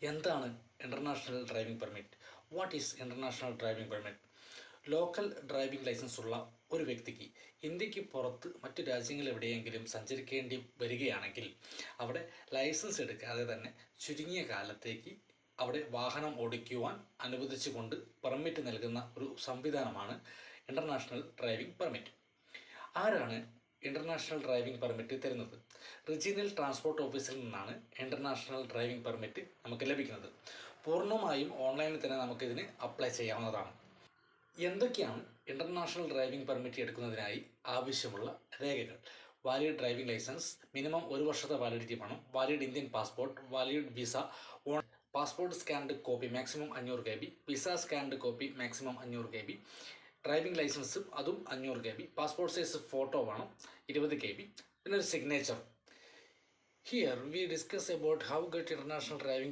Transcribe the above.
എന്താണ് international driving permit? What is international driving permit? Local driving licence ഉള്ള ഒരു വ്യക്തിക്ക് ഇന്ത്യക്ക് പുറത്ത് മറ്റു രാജ്യങ്ങളിൽ എവിടെയെങ്കിലും സഞ്ചരിക്കേണ്ടി വരികയാണെങ്കിൽ അവിടെ ലൈസൻസ് എടുക്കാതെ തന്നെ ചുരുങ്ങിയ കാലത്തേക്ക് അവിടെ വാഹനം ഓടിക്കുവാൻ അനുവദിച്ചുകൊണ്ട് പെർമിറ്റ് നൽകുന്ന ഒരു സംവിധാനമാണ് ഇൻ്റർനാഷണൽ ഡ്രൈവിംഗ് പെർമിറ്റ്. ആരാണ് ഇൻ്റർനാഷണൽ ഡ്രൈവിംഗ് പെർമിറ്റ് തരുന്നത്? റീജിയണൽ ട്രാൻസ്പോർട്ട് ഓഫീസിൽ നിന്നാണ് ഇൻ്റർനാഷണൽ ഡ്രൈവിംഗ് പെർമിറ്റ് നമുക്ക് ലഭിക്കുന്നത്. പൂർണ്ണമായും ഓൺലൈനിൽ തന്നെ നമുക്കിതിന് അപ്ലൈ ചെയ്യാവുന്നതാണ്. എന്തൊക്കെയാണ് ഇൻ്റർനാഷണൽ ഡ്രൈവിംഗ് പെർമിറ്റ് എടുക്കുന്നതിനായി ആവശ്യമുള്ള രേഖകൾ? വാലിഡ് ഡ്രൈവിംഗ് ലൈസൻസ്, മിനിമം 1 വർഷത്തെ വാലിഡിറ്റി വേണം. Valid Indian passport, valid visa, passport scanned copy maximum 500 KB, visa scanned copy maximum 500 KB, driving ലൈസൻസും അതും 500 KB, പാസ്പോർട്ട് സൈസ് ഫോട്ടോ വേണം 20 KB, പിന്നെ ഒരു signature. Here we discuss about how get international driving